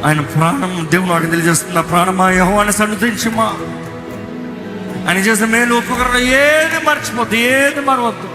ఆయన ప్రాణం దేవుడు వాడికి తెలియజేస్తున్న ప్రాణమా యెహోవాను సన్నుతించుమా. ఆయన చేసిన మేలు ఉపకారం ఏది మర్చిపోద్దు, ఏది మరవద్దు.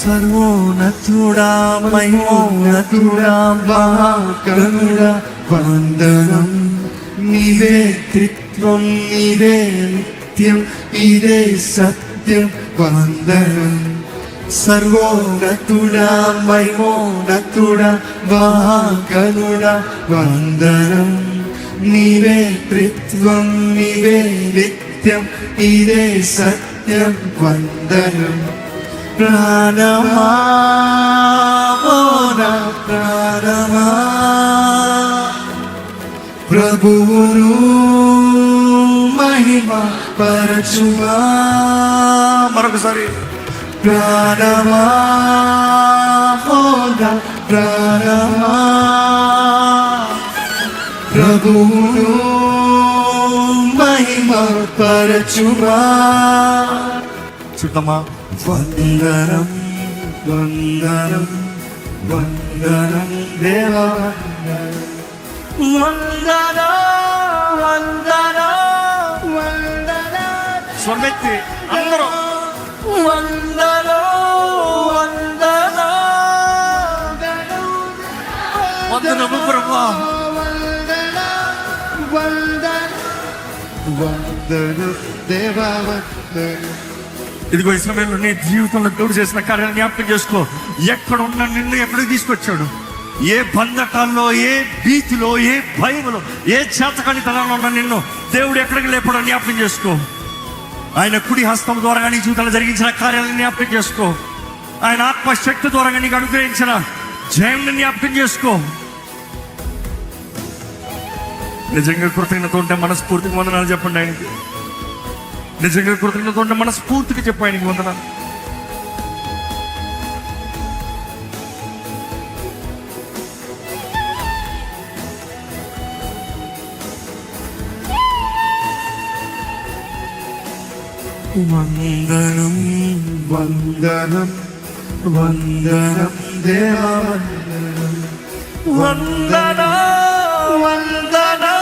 సర్వోన్నతుడా మహిమోన్నతుడా మహాగణుడా వందనం. నీవే త్రిత్వం, నీవే నిత్యం, ఇదే సత్యం వందనం. సర్వోన్నతుడా మహిమోన్నతుడా మహాగణుడా వందనం. నీవే త్రిత్వం, నీవే నిత్యం, ఇదే సత్యం వందనం. ప్రాణమా మోనా ప్రాణమా ప్రభువును మహిమ పరచుమా. మరొకసారి ప్రాణమా మోనా ప్రాణమా ప్రభువును మహిమ పరచుమా. చూద్దామా. వందనం వందనం వందనం దేవా, వందనం వందనం వందనం. స్వమెత్తి అందరూ వందనం వందనం వందనము ప్రభా. వందనం దేవా వందనం. ఇదిగో ఈ సమయంలో నీ జీవితంలో దేవుడు చేసిన కార్యాలను జ్ఞాపకం చేసుకో. ఎక్కడ ఉన్న నిన్ను ఎక్కడికి తీసుకొచ్చాడు, ఏ బంధకాల్లో, ఏ భీతిలో, ఏ భయంలో, ఏ చేతకానితనంలో ఉన్న నిన్ను దేవుడు ఎక్కడికి లేపడం జ్ఞాపకం చేసుకో. ఆయన కుడి హస్తం ద్వారా నీ జీవితంలో జరిగించిన కార్యాలను జ్ఞాపకం చేసుకో. ఆయన ఆత్మశక్తి ద్వారా నీకు అనుగ్రహించిన జయంని జ్ఞాపకం చేసుకో. నిజంగా కృతజ్ఞత ఉంటే మనస్ఫూర్తిగా వందనాలు చెప్పండి ఆయనకి. నిజంగా కృతజ్ఞత ఉంటే మనస్ఫూర్తిగా చెప్పు ఆయనకి వందనాలు. వందనం వందనం వందనం దేవా వందనం వందనం వందనం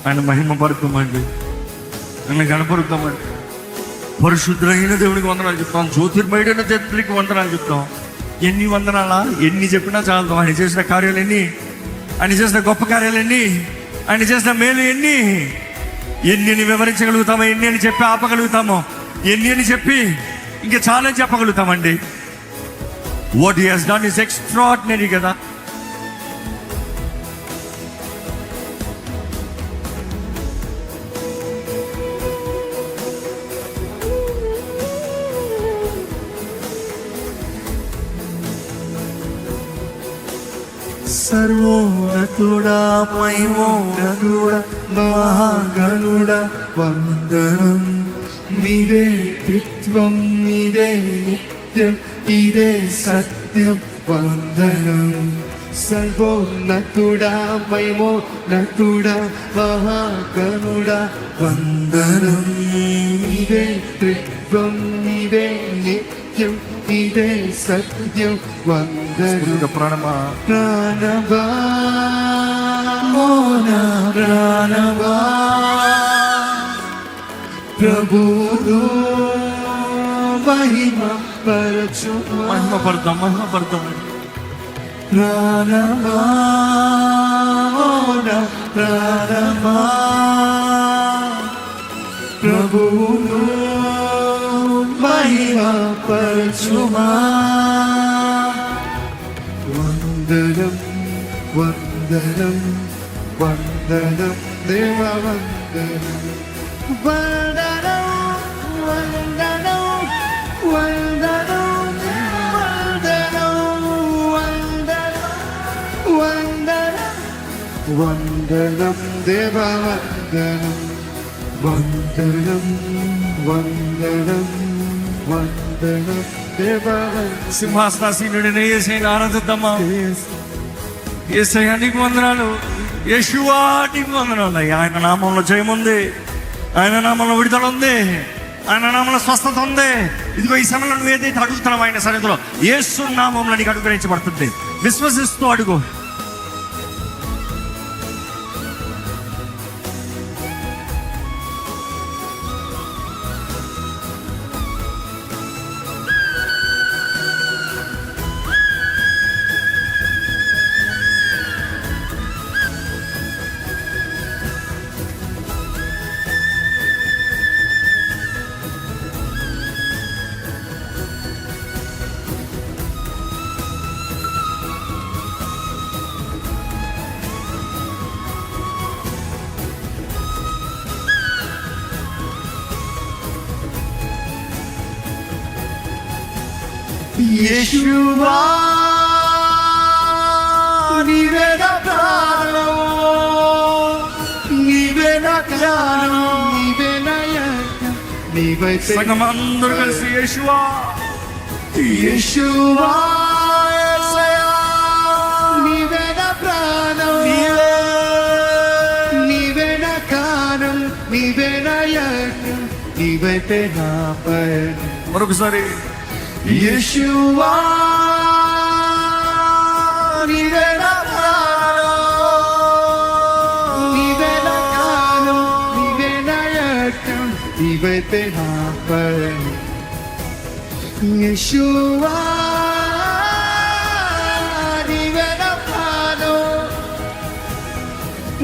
ఆయన మహిమ పడుకోమండి, ఆయన కనపడుతామండి. పరిశుద్ధులైన దేవునికి వందనాలు చెప్తాం, జ్యోతిర్మయుడైన దేవునికి వందనాలు చెప్తాం. ఎన్ని వందనాలా, ఎన్ని చెప్పినా చాలదు. ఆయన చేసిన కార్యాలు ఎన్ని, ఆయన చేసిన గొప్ప కార్యాలు ఎన్ని, ఆయన చేసిన మేలు ఎన్ని, ఎన్ని వివరించగలుగుతామో, ఎన్ని అని చెప్పి ఆపగలుగుతామో, ఎన్ని అని చెప్పి ఇంకా చాలా చెప్పగలుగుతామండి. What he has done is extraordinary కదా. సర్వోన్నతుడా మహిమోన్నతుడా మహాగణుడా వందనం. నీవే త్రిత్వం, నీవే నిత్యం, ఇదే సత్యం వందనం. సర్వోన్నతుడా మహిమోన్నతుడా మహాగణుడా వందనం. నీవే త్రిత్వం, నీవే నిత్యం, ఇదే సత్యం వందనం. ప్రాణమా ప్రాణవా మోనా ప్రాణవా ప్రభువు మహిమ పరచు. మహిమపడతాం. ప్రాణమా నా ప్రాణమా ప్రభువును మహిమపరచుమా. వందనం వందనం వందనం దేవ వందనం వందనం వందనం వందనం వందనం దేవ వందనం వందనం వందనం వందనం దేవ. సింహాసనాసీనుడిని యేసయ్యను ఆరాధిద్దామా. యేసయ్యా నీకు వందనాలు, యేషువా నీకు వందనాలు. ఆయన నామంలో జయం ఉంది, ఆయన నామంలో విడుదల ఉంది, ఆయన నామంలో స్వస్థత ఉంది. ఇదిగో ఈ సమయంలో నువ్వు ఏదైతే అడుగుతున్నావు ఆయన సన్నిధిలో యేసు నామంలో నీకు అనుగ్రహించబడుతుంది. విశ్వసిస్తూ అడుగు. యేషువా నీవే నా ప్రాణం, నీవే నా జ్ఞానం, నీవే నా యజ్ఞం, నీవై అందరూ కలిసి యేషువా యేషువా యేసయ్యా నీవే నా ప్రాణం, నీవే నా జ్ఞానం, నీవే నా యజ్ఞం, నీవై నా పయనం. మరొకసారి యేషువా నీవే నా ప్రాణం, నీవే నా జ్ఞానం, నీవే నా యజ్ఞం, నీవై నా పయనం. యేషువా నీవే నా ప్రాణం,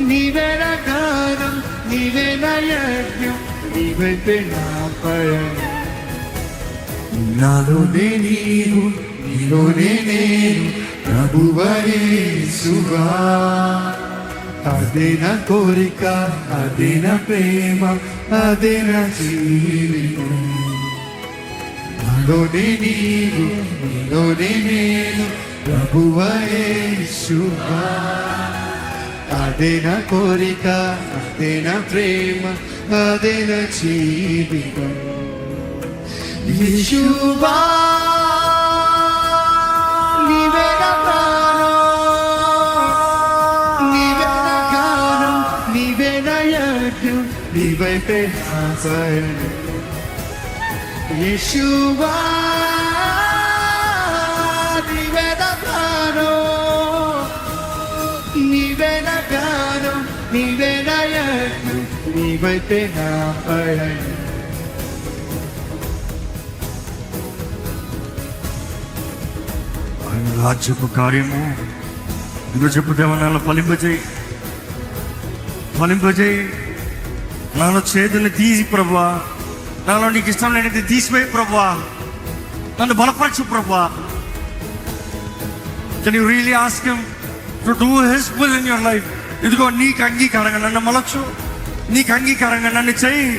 నీవే నా జ్ఞానం, నీవే నా యజ్ఞం, నీవై నా పయనం. నాలోనే నీవు నీలోనే నేను ప్రభువే యేసువా. అదే నా కోరిక, అదే నా ప్రేమ, అదే నా జీవితం. నాలోనే నీవు నీలోనే నేను ప్రభువే యేసువా. అదే నా కోరిక, అదే నా ప్రేమ, అదే నా జీవితం. యేషువా నీవే నా ప్రాణం, నీవే నా జ్ఞానం, నీవే నా యజ్ఞం, నీవై నా పయనం. యేషువా నీవే నా ప్రాణం, నీవే నా జ్ఞానం, నీవే నా యజ్ఞం, నీవై నా పయనం. రాజ్యపు కార్యము ఇదిగో చెప్పుదేమో నాలో ఫలింపజేయి. నాలో చేతుల్ని తీసి ప్రభువా, నాలో నీకు ఇష్టం లేనిది తీసిపోయి ప్రభువా, నన్ను బలపరచు ప్రభువా. Can you really ask him to do his will in your life? ఇదిగో నీకు అంగీకారంగా నన్ను మలచు, నీకు అంగీకారంగా నన్ను చెయ్యి.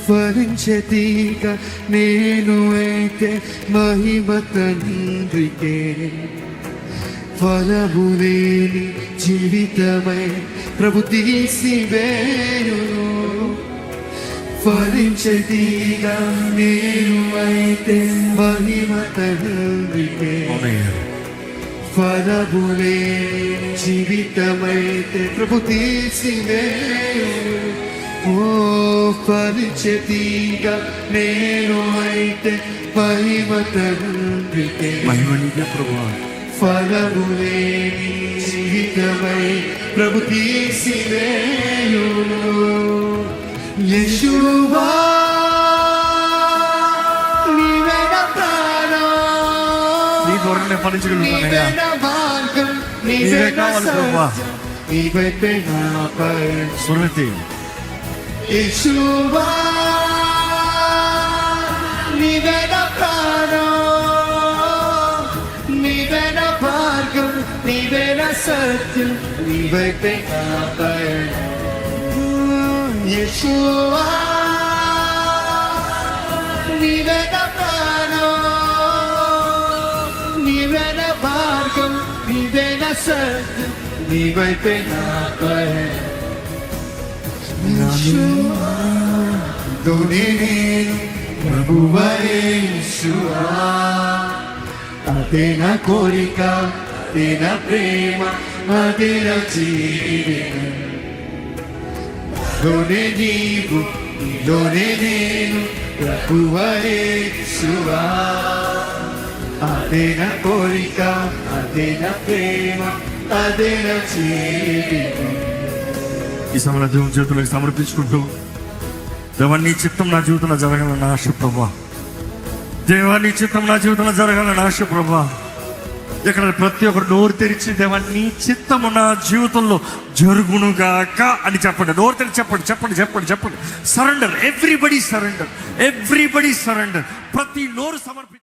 ఫలించే తీగ నేను అయితే మహిమ తండ్రికే. ఫలములేని జీవితమై ప్రభు తీసివేయును. ఫలించేదిగా నేను అయితే మహిమ తండ్రికే. ఫలములేని జీవితమైతే ప్రభు తీసివేయును. ఓ ఫలించేదిగా నేను అయితే మహిమ తండ్రికే. మహిమ నీకే ప్రభువా. ఫలములేని జీవితమై ప్రభు తీసివేయును. యేషువా నీవే నా ప్రాణం, నీ కొరకు నేను ఫలించగలుగుతానయ్యా. నీవే నా మార్గం, నీవే నీవే నా కావాలి ప్రభువా. సత్యం, నీవే నా పైన. సురతి యేషువా నీవే నా ప్రాణం, నీవే నా మార్గం, నీవే నా సత్యం, నీవే నా పైన. యేషువా నీవే నా ప్రాణం, నీవే నా మార్గం, నీవే నా సత్యం, నీవే నా పైన. నేను ప్రభువయేషువా, అదే నా కోరిక, అదే నా ప్రేమ, అదే నా జీవితం. లోనే నీవు, లోనే నేను, ప్రభువయేషువా, అదే నా కోరిక, అదే నా ప్రేమ, అదే నా జీవితం. ఈ సమయంలో దేవుని చేతులకు సమర్పించుకుంటూ, దేవా నీ చిత్తం నా జీవితంలో జరగాలని ఆశ ప్రభా. దేవా నీ చిత్తం నా జీవితంలో జరగాలని ఆశ ప్రభా. ఇక్కడ ప్రతి ఒక్కరు నోరు తెరిచి దేవా నీ చిత్తము నా జీవితంలో జరుగునుగాక అని చెప్పండి. నోరు తెరిచి చెప్పండి, చెప్పండి, చెప్పండి, చెప్పండి. Surrender, everybody surrender, everybody surrender. ప్రతి నోరు సమర్పి